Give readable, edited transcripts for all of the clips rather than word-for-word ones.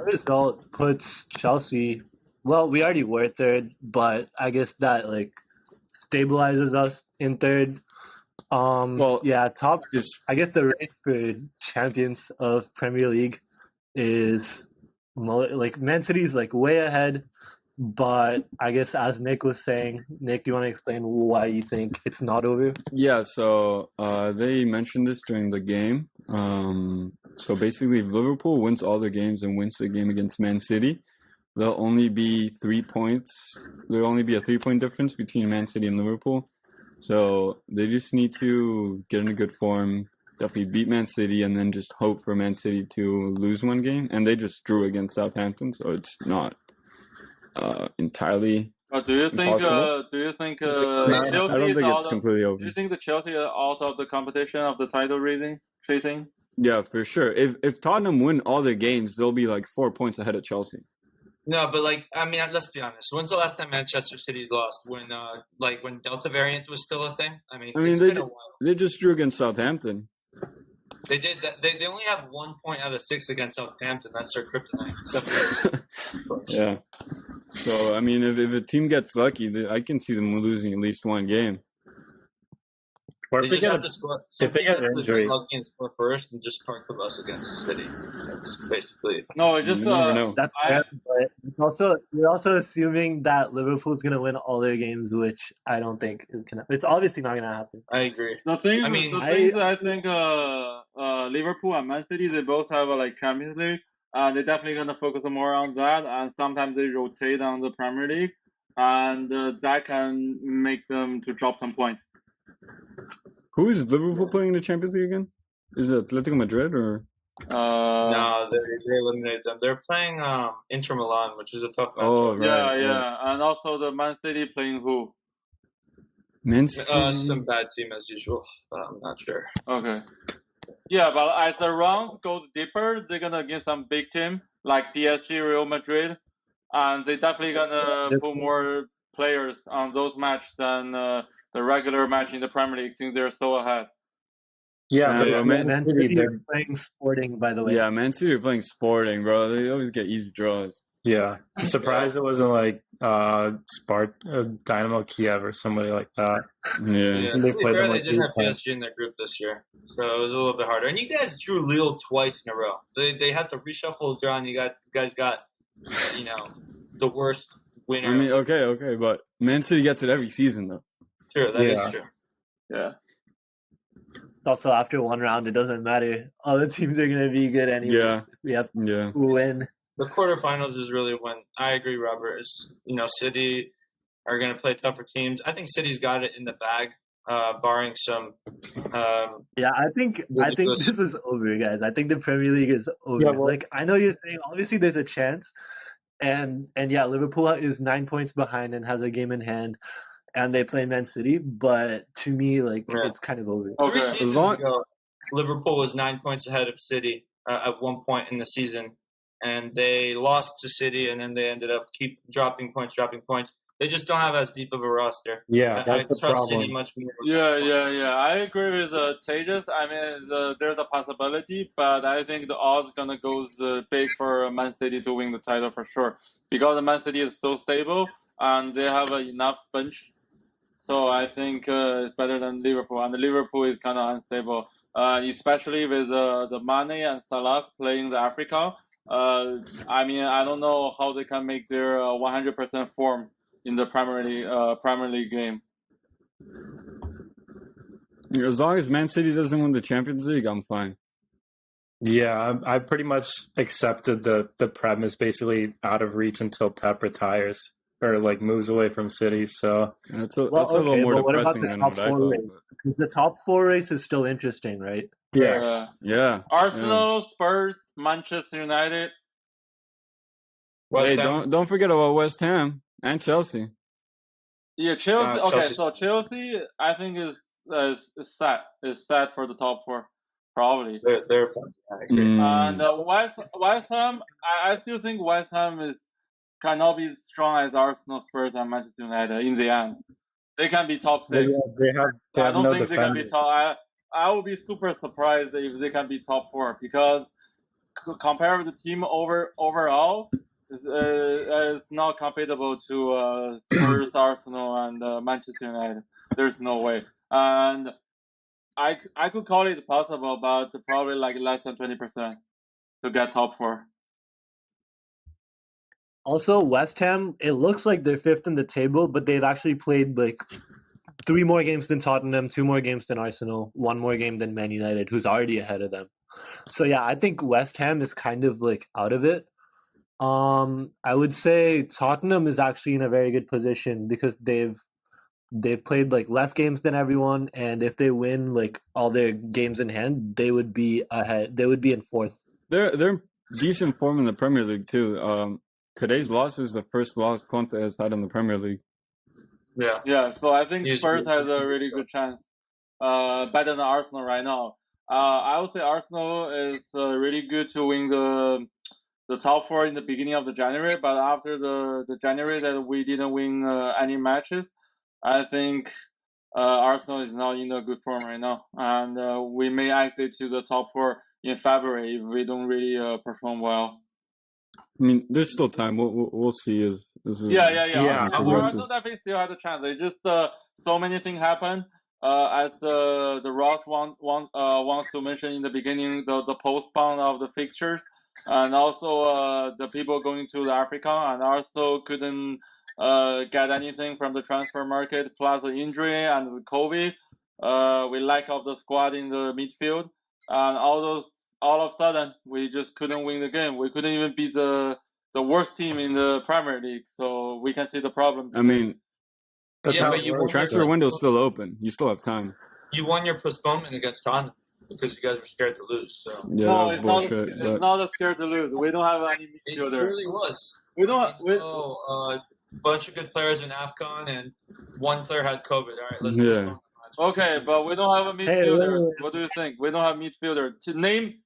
result puts Chelsea. Well, we already were third, but I guess that like stabilizes us in third. Top. I guess the race for champions of Premier League is like Man City's like way ahead, but I guess as Nick was saying, Nick, do you want to explain why you think it's not over? Yeah, so they mentioned this during the game. So basically, if Liverpool wins all their games and wins the game against Man City, there'll only be 3 points. There'll only be a 3-point difference between Man City and Liverpool. So they just need to get in a good form, definitely beat Man City, and then just hope for Man City to lose one game. And they just drew against Southampton, so it's not entirely. Do you think? Impossible? Chelsea I don't think it's out completely of, over. do you think the Chelsea are out of the competition of the title chasing? Yeah, for sure. If Tottenham win all their games, they'll be like 4 points ahead of Chelsea. No, but let's be honest. When's the last time Manchester City lost? When Delta variant was still a thing? It's been a while. They just drew against Southampton. They did that. They only have 1 point out of 6 against Southampton. That's their kryptonite. Yeah. So if a team gets lucky, I can see them losing at least one game. Or they just have to score. If they get injury, lucky and score first, and just park the bus against City. That's basically. No, it's just that's fair, but you're also assuming that Liverpool's gonna win all their games, which I don't think is gonna. It's obviously not gonna happen. I agree. The thing I think Liverpool and Man City, they both have a Champions League. They're definitely gonna focus more on that, and sometimes they rotate on the Premier League, and that can make them to drop some points. Who is Liverpool playing in the Champions League again? Is it Atletico Madrid or? No, they eliminated them. They're playing Inter Milan, which is a tough match. Oh, right. Yeah. And also the Man City playing who? Man City? Some bad team as usual, but I'm not sure. Okay. Yeah, but as the rounds goes deeper, they're gonna get some big team like PSG, Real Madrid, and they're definitely gonna put more players on those matches than the regular match in the Premier League, since they're so ahead. Yeah, Man City, they're playing Sporting, by the way. Yeah, Man City are playing Sporting, bro. They always get easy draws. Yeah, I'm surprised it wasn't like Dynamo Kiev or somebody like that. Yeah. They didn't have PSG in their group this year, so it was a little bit harder. And you guys drew Lille twice in a row. They had to reshuffle the draw, and you guys got the worst winner. Okay, but Man City gets it every season, though. Sure, that is true. Yeah. Also, after one round, it doesn't matter. All the teams are going to be good anyway. Yeah. We have to win. The quarterfinals is really when I agree, Robert. Is City are going to play tougher teams. I think City's got it in the bag, barring some. I think this is over, guys. I think the Premier League is over. Yeah, I know you're saying obviously there's a chance, and Liverpool is 9 points behind and has a game in hand. And they play Man City, but to me, it's kind of over. Okay. 3 seasons ago, Liverpool was 9 points ahead of City at one point in the season, and they lost to City, and then they ended up keep dropping points. They just don't have as deep of a roster. Yeah, that's the trust problem. City much more. Yeah. I agree with Tejas. There's a possibility, but I think the odds gonna go big for Man City to win the title for sure, because Man City is so stable and they have enough bench. So I think it's better than Liverpool, and Liverpool is kind of unstable, especially with the Mane and Salah playing the Africa. I don't know how they can make their 100% form in the Premier League game. As long as Man City doesn't win the Champions League, I'm fine. Yeah, I pretty much accepted the premise basically out of reach until Pep retires. Or moves away from City, so that's a little more depressing than what I thought. The top 4 race is still interesting, right? Yeah. Arsenal, Spurs, Manchester United. Don't forget about West Ham and Chelsea. Yeah, Chelsea. Okay, so Chelsea, I think is set for the top 4, probably. They're fun. I agree. And West Ham, I still think West Ham cannot be strong as Arsenal, Spurs, and Manchester United in the end. They can be top 6. I don't think they can be top. I would be super surprised if they can be top 4, because compare with the team overall, is not comparable to Spurs, Arsenal, and Manchester United. There's no way. And I could call it possible, but probably like less than 20% to get top 4. Also, West Ham, it looks like they're 5th in the table, but they've actually played like 3 more games than Tottenham, 2 more games than Arsenal, 1 more game than Man United, who's already ahead of them. So yeah, I think West Ham is kind of like out of it. I would say Tottenham is actually in a very good position because they've played like less games than everyone, and if they win like all their games in hand, they would be ahead. They would be in 4th. They're decent form in the Premier League too. Today's loss is the first loss Conte has had in the Premier League. Yeah. So I think Spurs has a really good chance, better than Arsenal right now. I would say Arsenal is really good to win the top 4 in the beginning of the January, but after the January that we didn't win any matches, I think Arsenal is not in a good form right now, and we may exit to the top 4 in February if we don't really perform well. I mean, there's still time. We'll see. Arsenal definitely still has a chance. It's just so many things happen. As the Ross wants to mention in the beginning, the postpone of the fixtures, and also the people going to the Africa, and also couldn't get anything from the transfer market, plus the injury and the COVID. We lack of the squad in the midfield, and all of a sudden we just couldn't win the game. We couldn't even beat the worst team in the Premier League, so we can see the problem. I mean, but transfer window's still open. You still have time. You won your postponement against Tottenham because you guys were scared to lose. So. Yeah, no, it's bullshit. It's not a scared to lose. We don't have any midfielder. It really was. We don't. A bunch of good players in AFCON, and one player had COVID. All right, let's postpone. Okay, but we don't have a midfielder. What do you think? We don't have midfielder. To name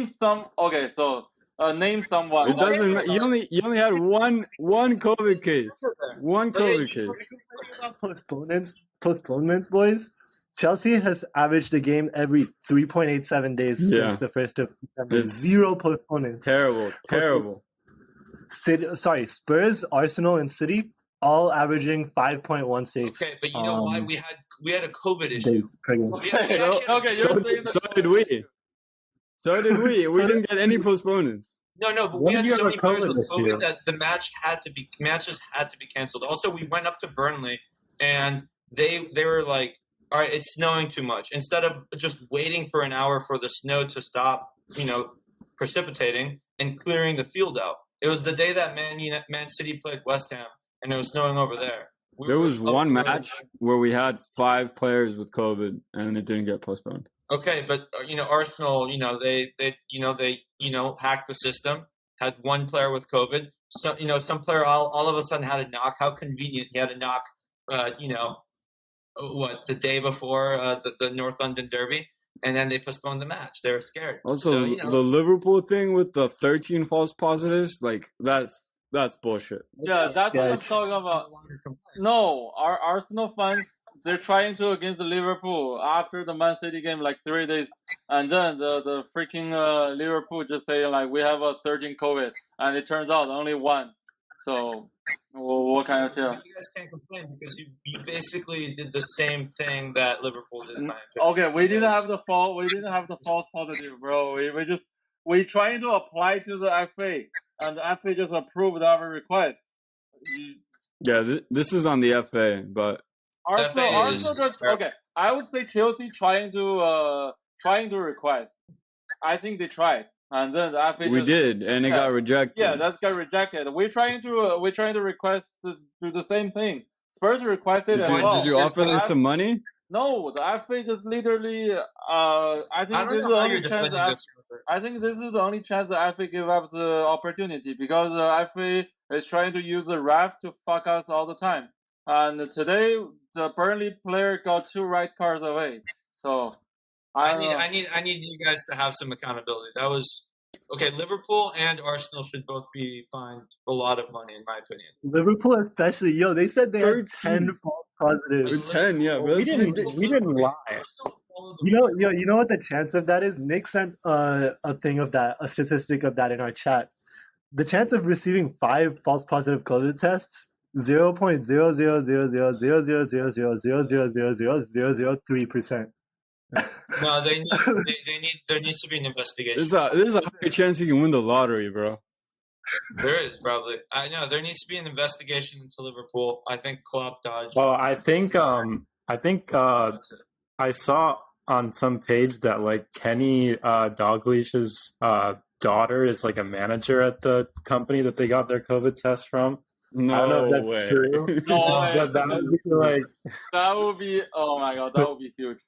some. Okay, so name someone. It doesn't. You only had one COVID case. One COVID case. Postponements, boys. Chelsea has averaged a game every 3.87 days since the 1st of December. 0 postponements. Terrible. Spurs, Arsenal, and City all averaging 5.16. Okay, but you know why we had a COVID issue. So did we. So did we. We didn't get any postponements. No, but we had so many players with COVID that the matches had to be canceled. Also, we went up to Burnley, and they were like, all right, it's snowing too much. Instead of just waiting for an hour for the snow to stop, precipitating and clearing the field out. It was the day that Man City played West Ham, and it was snowing over there. There was one match where we had 5 players with COVID, and it didn't get postponed. Okay, but Arsenal, they hacked the system, had one player with COVID. So some player all of a sudden had a knock. How convenient! He had a knock. The day before the North London Derby, and then they postponed the match. They were scared. Also, the Liverpool thing with the 13 false positives, like that's bullshit. Yeah, that's what I'm talking about. No, our Arsenal fans, they're trying to against the Liverpool after the Man City game, like 3 days, and then the freaking Liverpool just saying like we have a 13 COVID, and it turns out only 1. So what can I tell? You guys can't complain because you basically did the same thing that Liverpool did. Okay, we didn't have the false positive, bro. We trying to apply to the FA, and the FA just approved our request. This is on the FA, but Arsenal just okay. I would say Chelsea trying to request. I think they tried. And then the FA did, and it got rejected. Yeah, that's got rejected. We're trying to request to do the same thing. Spurs requested as well. Did you offer them some money? No, the FA just literally. I think this is the only chance. I think this is the only chance the FA give us the opportunity because the FA is trying to use the ref to fuck us all the time. And today, the Burnley player got 2 red cards away. So. I need you guys to have some accountability. That was okay. Liverpool and Arsenal should both be fined a lot of money, in my opinion. Liverpool, especially, they said they had 10 false positives. 10, yeah, but we didn't lie. You know what the chance of that is? Nick sent a statistic of that in our chat. The chance of receiving 5 false positive COVID tests 0.000000000000003%. No, there needs to be an investigation. There's a high chance you can win the lottery, bro. There is probably. I know there needs to be an investigation into Liverpool. I think Klopp dodged. Well, I think I saw on some page that like Kenny Dalglish's daughter is like a manager at the company that they got their COVID test from. No, I don't know if that's true. No way. But that would be like, That would be, oh my god, that would be huge.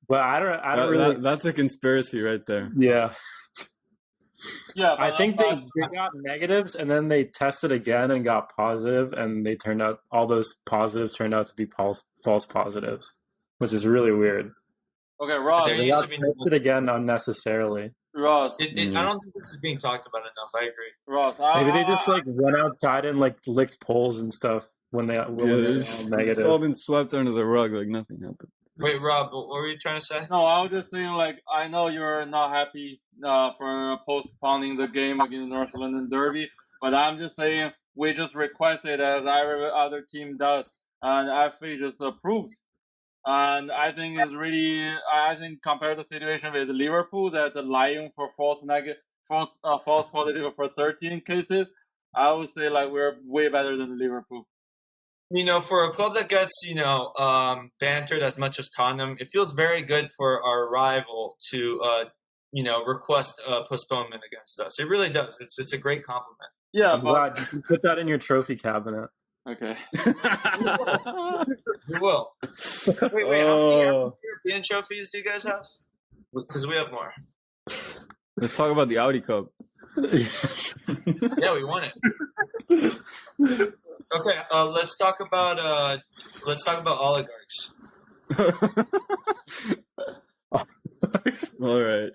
but I don't really. That's a conspiracy right there. Yeah. Yeah, I think they got negatives and then they tested again and got positive, and they turned out all those positives turned out to be false positives, which is really weird. Okay, Ross. There They needs got to be tested again unnecessarily. Ross. I don't think this is being talked about enough. I agree. Ross. Maybe they just like went outside and like licked poles and stuff when they were all It's all negative. been swept under the rug like nothing happened. Wait, Rob, what were you trying to say? No, I was just saying, like, I know you're not happy for postponing the game against North London Derby, but I'm just saying we just requested as every other team does, and FA just approved. And I think it's really, I think compared to the situation with Liverpool that lying for false positive for 13 cases, I would say like we're way better than Liverpool. You know, for a club that gets, bantered as much as Tottenham, it feels very good for our rival to, request a postponement against us. It really does. It's a great compliment. Yeah, I'm glad you can put that in your trophy cabinet. Okay. We will. Wait, how many European trophies do you guys have? Because we have more. Let's talk about the Audi Cup. Yeah, we won it. Okay, let's talk about oligarchs. All right.